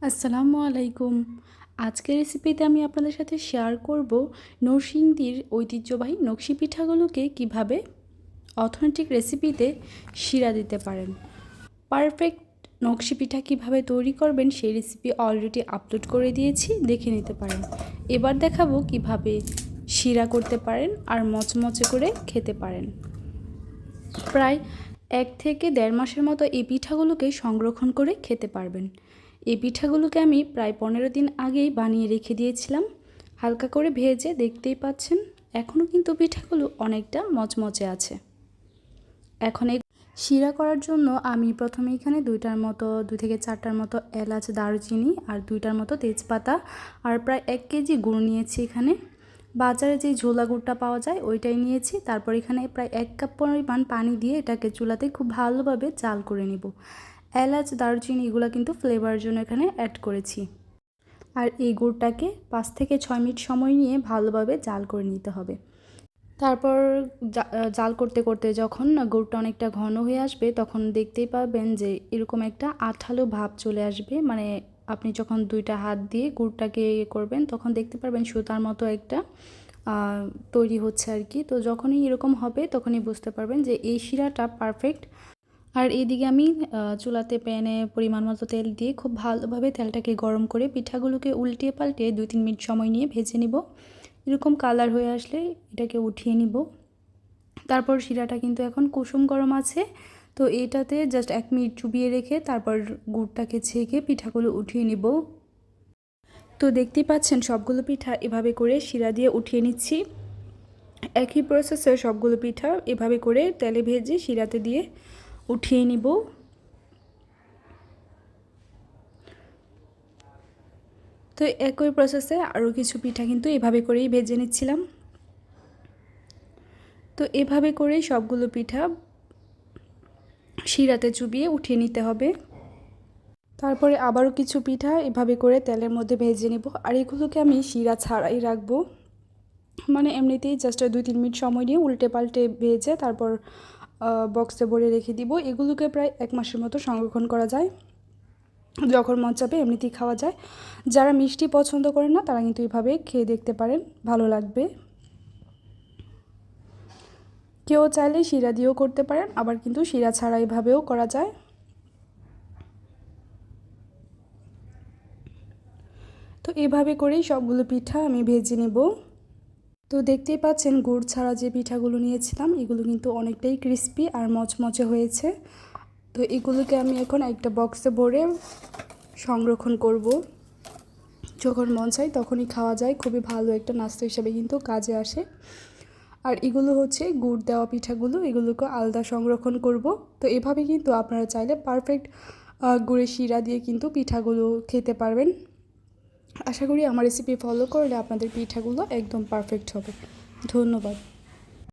আসসালামু আলাইকুম। আজকের রেসিপিতে আমি আপনাদের সাথে শেয়ার করব নরসিংদীর ঐতিহ্যবাহী নকশি পিঠাগুলোকে কিভাবে অথেন্টিক রেসিপিতে শিরা দিতে পারেন। পারফেক্ট নকশি পিঠা কিভাবে তৈরি করবেন সেই রেসিপি অলরেডি আপলোড করে দিয়েছি, দেখে নিতে পারেন। এবার দেখাবো কিভাবে শিরা করতে পারেন আর মচমচে করে খেতে পারেন। প্রায় 1 থেকে 1.5 মাসের মতো এই পিঠাগুলোকে সংরক্ষণ করে খেতে পারবেন। এই পিঠাগুলোকে আমি প্রায় 15 দিন আগেই বানিয়ে রেখে দিয়েছিলাম, হালকা করে ভেজে। দেখতেই পাচ্ছেন এখনও কিন্তু পিঠাগুলো অনেকটা মচমচে আছে। এখন এই শিরা করার জন্য আমি প্রথমে এখানে 2 থেকে 4টার মতো এলাচ, দারুচিনি আর 2টার মতো তেজপাতা আর প্রায় 1 কেজি গুড় নিয়েছি। এখানে বাজারে যে ঝোলা গুড়টা পাওয়া যায় ওইটাই নিয়েছি। তারপর এখানে প্রায় 1 কাপ পরিমাণ পানি দিয়ে এটাকে চুলাতে খুব ভালোভাবে জাল করে নেব। এলাচ, দারুচিনি এগুলো কিন্তু ফ্লেভারের জন্য এখানে অ্যাড করেছি। আর এই গুড়টাকে 5 থেকে 6 মিনিট সময় নিয়ে ভালোভাবে জাল করে নিতে হবে। তারপর জাল করতে করতে যখন গুড়টা অনেকটা ঘন হয়ে আসবে তখন দেখতেই পাবেন যে এরকম একটা আঠালো ভাব চলে আসবে। মানে আপনি যখন 2টা হাত দিয়ে গুড়টাকে করবেন তখন দেখতে পারবেন সুতার মতো একটা তৈরি হচ্ছে আর কি। তো যখনই এরকম হবে তখনই বুঝতে পারবেন যে এই শিরাটা পারফেক্ট। আর এইদিকে আমি চুলাতে প্যানে পরিমাণ মতো তেল দিয়ে খুব ভালোভাবে তেলটাকে গরম করে পিঠাগুলোকে উল্টিয়ে পাল্টে 2-3 মিনিট সময় নিয়ে ভেজে নিব। এরকম কালার হয়ে আসলে এটাকে উঠিয়ে নিব। তারপর শিরাটা কিন্তু এখন কুসুম গরম আছে, তো এটাতে জাস্ট 1 মিনিট চুবিয়ে রেখে তারপর গুড়টাকে ছেঁকে পিঠাগুলো উঠিয়ে নিব। তো দেখতেই পাচ্ছেন সবগুলো পিঠা এভাবে করে শিরা দিয়ে উঠিয়ে নিচ্ছি। একই প্রসেসে সবগুলো পিঠা এভাবে করে তেলে ভেজে শিরাতে দিয়ে উঠিয়ে নিব। তো একই প্রসেসে আরও কিছু পিঠা কিন্তু এভাবে করেই ভেজে নিচ্ছিলাম। তো এভাবে করেই সবগুলো পিঠা শিরাতে চুবিয়ে উঠিয়ে নিতে হবে। তারপরে আবারও কিছু পিঠা এভাবে করে তেলের মধ্যে ভেজে নেব। আর এগুলোকে আমি শিরা ছাড়াই রাখবো, মানে এমনিতেই জাস্ট 2-3 মিনিট সময় নিয়ে উল্টে পাল্টে ভেজে তারপর বক্সে ভরে রেখে দিব। এগুলোকে প্রায় 1 মাসের মতো সংরক্ষণ করা যায়, যখন মন চাবে এমনিতেই খাওয়া যায়। যারা মিষ্টি পছন্দ করেন না তারা কিন্তু এভাবে খেয়ে দেখতে পারেন, ভালো লাগবে। কেউ চাইলে শিরা দিয়েও করতে পারেন, আবার কিন্তু শিরা ছাড়া এভাবেও করা যায়। তো এভাবে করেই সবগুলো পিঠা আমি ভেজে নেব। তো দেখতেই পাচ্ছেন গুড় ছাড়া যে পিঠাগুলো নিয়েছিলাম এগুলো কিন্তু অনেকটাই ক্রিস্পি আর মচমচে হয়েছে। তো এগুলোকে আমি এখন একটা বক্সে ভরে সংরক্ষণ করব, যখন মন চাই তখনই খাওয়া যায়। খুবই ভালো একটা নাস্তা হিসাবে কিন্তু কাজে আসে। আর এগুলো হচ্ছে গুড় দেওয়া পিঠাগুলো, এগুলোকে আলাদা সংরক্ষণ করব। তো এভাবে কিন্তু আপনারা চাইলে পারফেক্ট গুড়ের শিরা দিয়ে কিন্তু পিঠাগুলো খেতে পারবেন। আশা করি আমার রেসিপি ফলো করলে আপনাদের পিঠাগুলো একদম পারফেক্ট হবে। ধন্যবাদ।